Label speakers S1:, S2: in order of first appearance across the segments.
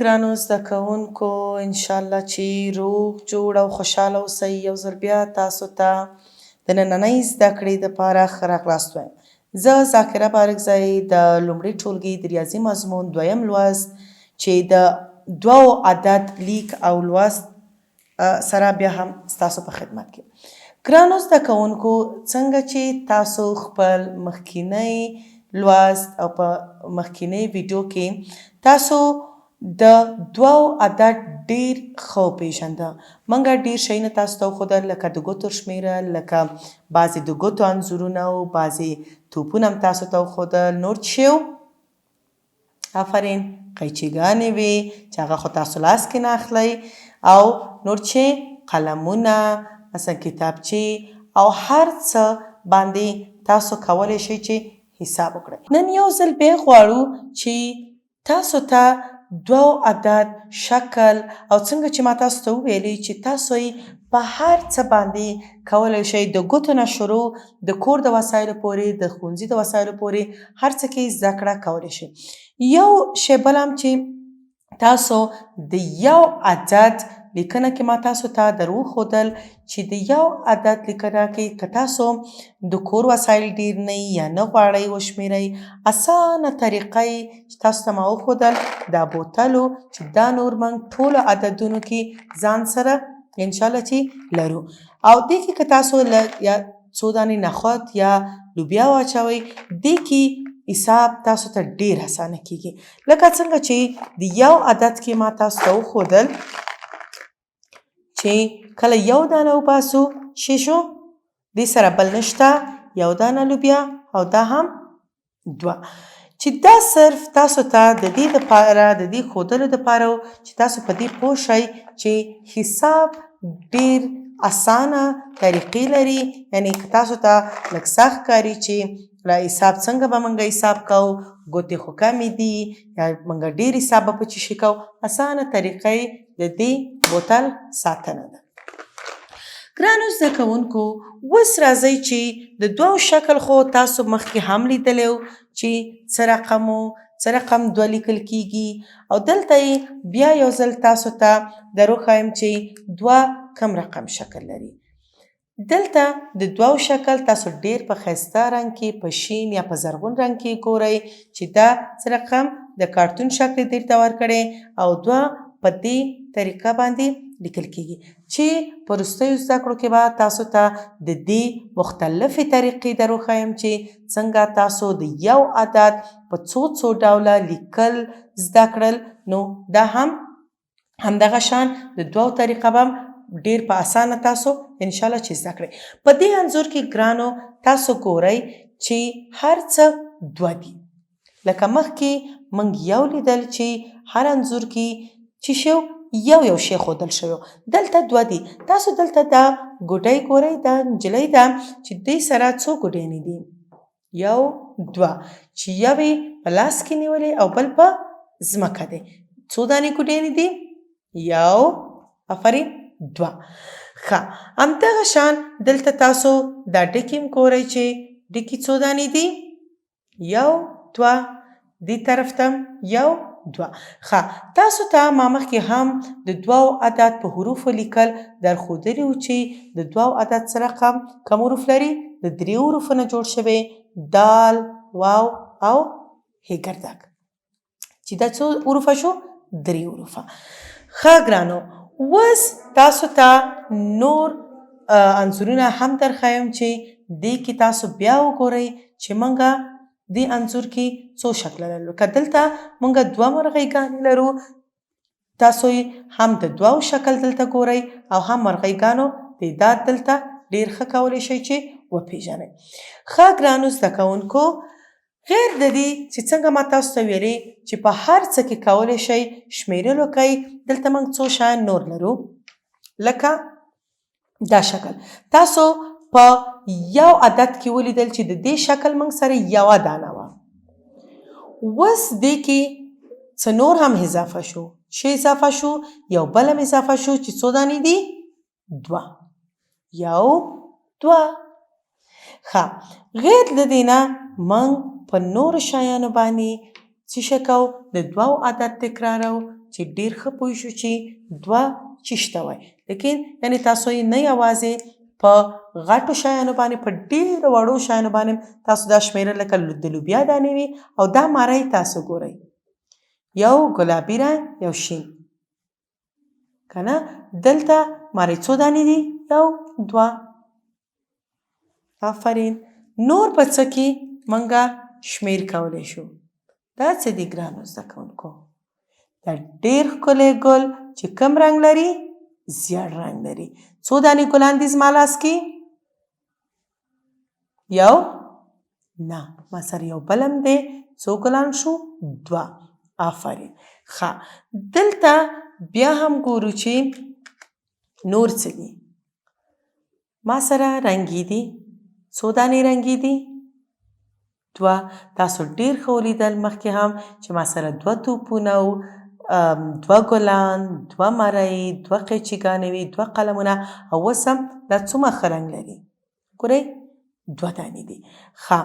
S1: ګرانو زده کوونکو انشاءالله چې روغ جوړ او خوشحاله اوسئ. یو ځل بیا تاسو ته د نننۍ زده کړې دپاره ښه راغلاست وایم. زه ذاکره بارکزی د لومړي ټولګي د ریاضي مضمون دویم لوست چې د دوو عدد لیک او لوست سره بیا هم ستاسو په خدمت کې. ګرانو زده کوونکو څنګه چې تاسو خپل مخکینی لوست او په مخکینی ویډیو کې تاسو د دوو عدد ډیر ښه وپېژنده. موږ ډیر شیونه تاسو ته وښودل لکه د ګوتو شمیره، لکه بعضې د ګوتو انځورونه و، بعضې توپونه هم تاسو ته وښودل. نور څه شی و؟ آفرین قیچیګانې وې چې هغه خو تاسو لاس کې نه اخلئ، او نور چې قلمونه مثلا کتابچې او هر څه باندې تاسو کولی شئ چې حساب وکړئ. نن یو ځل بیا غواړو چې تاسو ته دوو عدد شکل او څنګه چې ما تاسو ته وویلې چې تاسو یې په هر څه باندې کولی شئ، د ګوتو نه شروع د کور د وسایلو پورې، د ښوونځي د وسایلو پورې هر څه کې زده کړه کولی شئ. یو شی بل هم چې تاسو د یو عدد لیکنه کې ما تاسو ته در وښودل چې د یو عدد لیکنه کې که تاسو د کور وسایل ډیر نه یا نه غواړئ وشمیرئ، اسانه طریقه یې چې تاسو ته ما وښودل دا بوتل و چې دا نور موږ ټولو عددونو کې ځان سره انشاءالله چې لرو. او دې کې که تاسو یا څو دانې نخود یا لوبیا واچوئ، دې کې حساب تاسو ته ډیر اسانه کیږي. لکه څنګه چې د یو عدد کې ما تاسو ته وښودل چې کله یو دانه وباسو څه شو؟ دې سره بل نشته، یو دانه لوبیا او دا هم دوه. چې دا صرف تاسو ته د دې دپاره د دې ښودلو دپاره و چې تاسو په دې پوه شئ چې حساب ډیر اسانه طریقې لري. یعنې که تاسو ته لږ سخت ښکاري چې حساب څنګه به موږ حساب کوو، ګوتې خو کمې دي یا موږ ډیر حساب به په څه شي کوو، اسانه طریقه یې د دې بوتل ساتنه ده. ګرانو زده کوونکو اوس راځئ چې د دوو شکل خو تاسو مخکې هم لیدلی و چې څه رقم و، څه رقم دوه لیکل کیږي، او دلته یې بیا یو ځل تاسو ته در وښایم چې دوه کم رقم شکل لري. دلته د دوو شکل تاسو ډیر په ښایسته رنګ کې په شین یا په زرغون رنګ کې ګورئ چې دا څه رقم د کارتون شکل دې ته ورکړی او دوه په دې طریقه باندې لیکل کیږي چې په وروستیو زده کړو کې به تاسو ته د دې مختلفې طریقې در وښایم چې څنګه تاسو د یو عدد په څو ډوله لیکل زده کړل. نو دا هم همدغه شان د دوو طریقه به ډیر په اسانه تاسو انشاءالله چې زده کړئ. په دې انځور کې ګرانو تاسو ګورئ چې هر څه دوه دي. لکه مخکې موږ یو لیدل چې هر انځور کې چې شو یو شی ښودل شوی، دلته دوه دي. تاسو دلته دا ګوډۍ ګورئ، دا نجلۍ ده چې دې سره څو ګوډیانې دي؟ یو دوه، چې یو یې په لاس کې نیولې او بل په ځمکه دی. څو دانې ګوډیانې دي؟ یو، آفرین، دوه. ښه همدغه شان دلته تاسو دا ډکي هم ګورئ چې ډکي څو دانې دي؟ یو، دوه. دې طرف ته یو، دوه. ښه تاسو ته ما مخکې هم د دوو عدد په حروفو لیکل در ښودلي وو چې د دوو عدد څه رقم کم حروف لري؟ د دریو حروفو نه جوړ شوی، دال، واو او ه ګردک، چې دا څو حروفه شو؟ درې حروفه. ښه ګرانو اوس تاسو ته نور انځورونه هم درښایم چې دې کې تاسو بیا وګورئ چې موږ دې انځور کې څو شکله لرو. که دلته موږ دوه مرغۍ لرو، تاسو هم د دوو شکل دلته ګورئ او هم مرغۍ تعداد دلته ډیر ښه کولی شئ چې وپېژنئ. ښه ګرانو زده کوونکو غیر د دې چې څنګه ما تاسو ته ویلې چې په هر څه کې کولی شئ شمیرل وکئ، دلته موږ څو شیان نور لرو. لکه دا شکل تاسو په یو عدد کې ولیدل چې د دې شکل موږ سره یوه دانه وه. اوس دې کې څه نور هم اضافه شو. څه اضافه شو؟ یو بل هم اضافه شو چې څو دانې دي؟ دوه. یو، دوه. ښه غیر د دې نه موږ په نورو شیانو باندې څه شی کوو؟ د دوو عدد تکرارو چې ډېر ښه پوه شو چې 2 څه شته وای. لیکن یعنې تاسو یې نه یوازې په غټو شیانو باندې په ډېرو وړو شیانو باندې تاسو دا شمیرل لکه د لوبیا دانې وي او دا مری تاسو ګورئ یو ګلابي رنګ یو شین که نه دلته مری څو دانې دي یو 2. آفرین. نور په څه کې موږ شمیر کولی شو. دا څه دي ګرانو زده کوونکو؟ دا ډېر ښکلی ګل چې کوم رنګ لري؟ زیړ رنګ لري. څو دانې ګلان دي زما لاس کې؟ یو؟ نه ما سره یو بل هم دی. څو ګلان شو؟ 2. آفرین. ښه دلته بیا هم ګورو چې نور څه دي. ما سره رنګي دي. څو دانې رنګي دي؟ 2. تاسو ډېر ښه ولیدل مخکې هم چې ما سره 2 توپونه و 2 ګلان 2 مرۍ 2 قیچیګانې وي 2 قلمونه او اوس هم دا څومره ښه رنګ لري ګورئ 2 دانې دي. ښه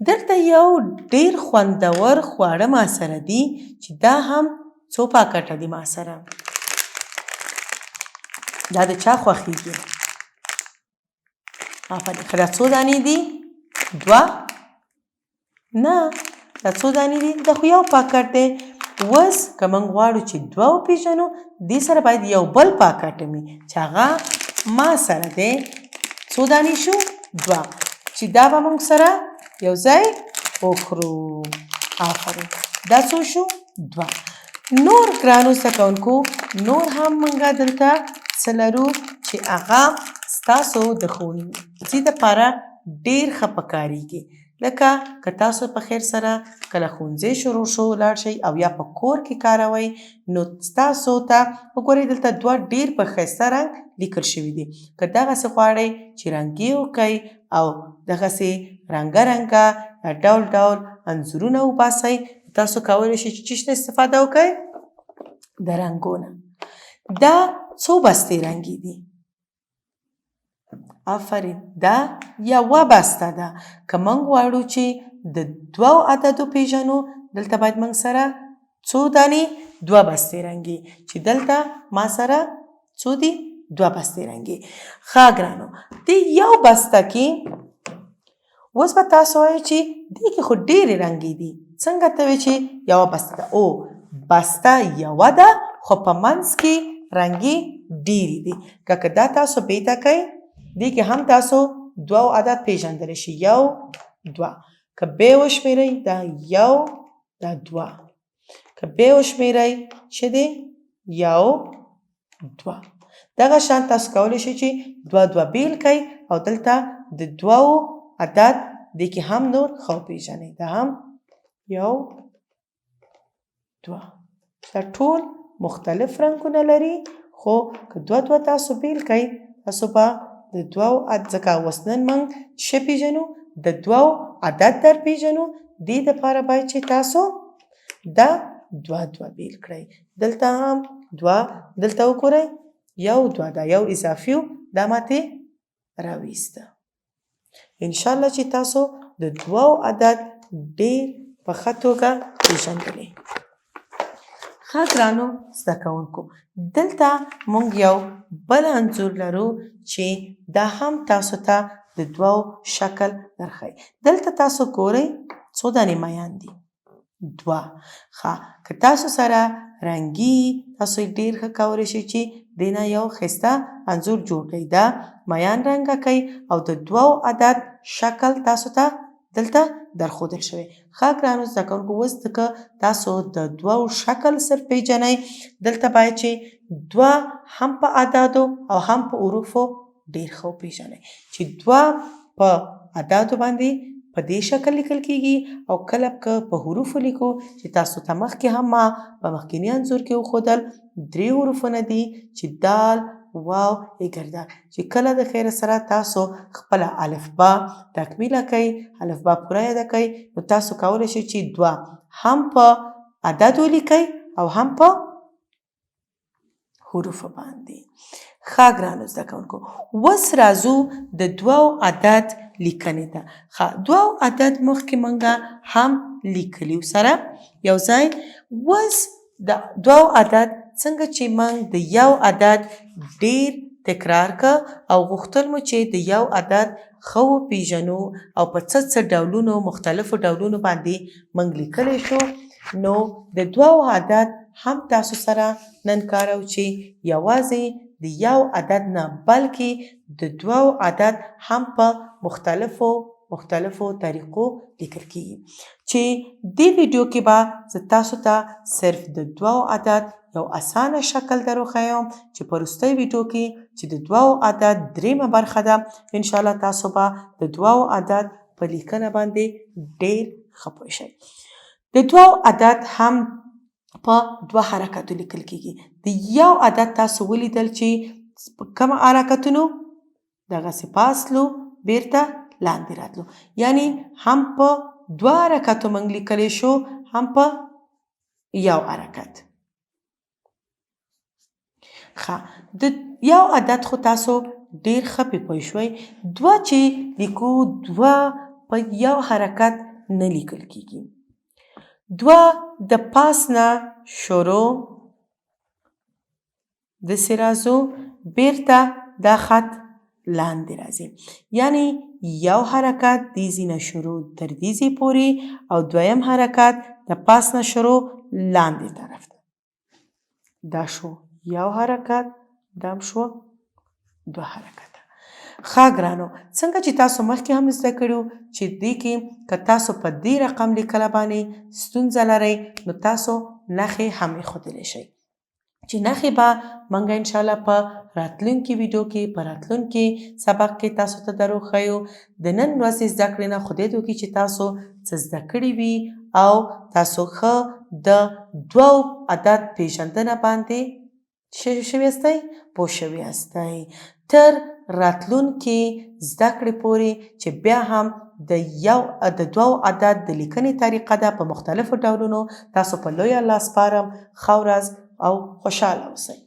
S1: دلته یو ډېر خوندور خواړه ما سره دي چې دا هم څو پاکټه دي ما سره. دا د چا خوښیږي؟ آفرین. ښه دا څو دانې دي؟ 2. نه دا څو دانې دي؟ دا خو یو پاکټ دی. اوس که موږ غواړو چې 2 وپېژنو دې سره باید یو بل پاکټ وي چې هغه ما سره دی. څو دانې شو؟ 2. چې دا به موږ سره یو ځای وخورو. آفرین. دا څو شو؟ 2. نور ګرانو زده کوونکو نور هم موږ دلته څه لرو چې هغه ستاسو د ښوونځي دپاره ډېر ښه پکارېږي. لکه که تاسو په خیر سره کله ښوونځی شروع شو ولاړ شئ او یا په کور کې کاروئ نو ستاسو ته وګورئ دلته 2 ډېر په ښایسته رنګ لیکل شوي دي. که دغسې غواړئ چې رنګي وکئ او دغسې رنګه رنګه یا ډول ډول انځورونه وباسئ تاسو کولی شئ چې څه شي استفاده وکئ؟ د رنګو نه. دا څو بستې رنګي دي؟ آفرین. دا یوه بسته ده. که موږ غواړو چې د 2 عددو پیژنو دلته باید موږ سره څو دانې؟ 2 بستې رنګي چې دلته ما سره څو دي؟ 2 بستې رنګي. ښه ګرانو دې یو بسته کې اوس به تاسو وایئ چې دې کې خو ډېرې رنګي دي. څنګه ته وایې چې یوه بسته ده؟ او بسته یوه ده خو په منځ کې رنګي ډېرې دي. که دا تاسو بیته کوئ دې کې هم تاسو 2 عدد پیژندلی شي. 1 2. که بیا وشمېرئ دا 1 دا 2. که بیا وشمېرئ چې دی 1 2. دغه شان تاسو کولی شئ چې 2 2 بیل کئ او دلته د 2 عدد دې کې هم نور ښه وپېژنئ. دا هم 1 2. دا ټول مختلف رنګونه لري خو که 2 2 تاسو بیل کئ تاسو به د 2 ځکه اوس نن موږ څه پیژنو؟ د 2 عدد در پیژنو. دې دپاره باید چې تاسو دا 2 2 بیل کړئ. دلته هم 2 دلته وګورئ 1 2 دا یو اضافي و دا ماتې راویسته. انشاءالله چې تاسو د 2 عدد ډېر په ښه توګه پیژندلی. ښه ګرانو زده کوونکو دلته موږ یو بل انځور لرو چې دا هم تاسو ته د 2 شکل درښیي. دلته تاسو ګورئ څو دانې میان دي؟ 2. ښه که تاسو سره رنګي تاسو یې ډېر ښه کولی شئ چې دې نه یو ښایسته انځور جوړ کړئ. دا میان رنګه کئ او د 2 عدد شکل تاسو ته دلته درښودل شوی. ښه ګرانو زده کوونکو اوس که تاسو د 2 شکل صرف پیژنئ دلته باید چې 2 هم په اعدادو او هم په حروفو ډېر ښه وپېژنئ چې 2 په اعدادو باندې په دې شکل لیکل کېږي او کله که په حروفو لیکو چې تاسو ته مخکې هم ما په مخکیني انځور کې وښودل 3 حروفونه دي چې دال واو اګرده چې کله د خیر سره تاسو خپله الفبا تکمیله کوئ الفبا پوره یاده کوئ نو تاسو کولی شئ چې 2 هم په عدد ولیکئ او هم په حروفو باندې. ښه ګرانو زده کوونکو اوس راځو د 2 عدد لیکنې ته. ښه 2 عدد مخکې موږ هم لیکلي سره یو ځای. اوس د دوو عدد څنګه چې موږ د یو عدد ډیر تکرار که او غوښتل مو چې د یو عدد ښه وپېژنو او په څه ډولونو مختلفو ډولونو باندې موږ لیکلی شو، نو د دوو عدد هم تاسو سره نن کارو چې یوازې د یو عدد نه بلکې د دوو عدد هم په مختلفو طریقو لیکل کیږي، چې دې ویډیو کې به زه تاسو ته صرف د دوو عدد یو اسانه شکل در وښیم چې په وروستۍ ویډیو کې چې د دوو عدد دریمه برخه ده، انشاءالله تاسو به د دوو عدد په لیکنه باندې ډیر ښه پوه شئ. د دوو عدد هم په دوه حرکاتو لیکل کیږي. د یو عدد تاسو ولیدل چې په کوم حرکتونو دغسې پاسلو بیرته لاندې راتلو، یعنی هم په دوه حرکاتو موږ لیکلی شو هم په یو حرکت. د یو عدد خو تاسو ډیر ښه پې پوه شوئ. دوه چې لیکو، دوه په یو حرکت نه لیکل کیږي. دوه د پاس نه شروع داسې راځو، بیرته دا خط لاندې راځي، یعنی یو حرکت دې ځای نه شروع تر دې ځای پورې او دویم حرکت د پاس نه شروع لاندې طرف ته. دا شو یو حرکت، دا هم شو دوه حرکته. ښه ګرانو، څنګه چې تاسو مخکې هم زده کړو چې دې کې که تاسو په دې رقم لیکله باندې ستونزه لرئ نو تاسو نښې هم ایښودلی شئ، چې نښې به موږ انشاءالله په راتلونکي ویډیو کې په راتلونکي سبق کې تاسو ته در وښیو. د نن ورځې زده کړې نه خدای دې وکړي چې تاسو څه زده کړي وي او تاسو ښه د دوو عدد پیژندنه باندې شوي یاستئ، پوه شوي یاستئ، تر راتلونکي زده کړې پورې چې بیا هم د دوو عدد د لیکنې طریقه ده په مختلفو ډولونو. تاسو په لوی الله سپارم. ښه ورځ او خوشحاله اوسئ.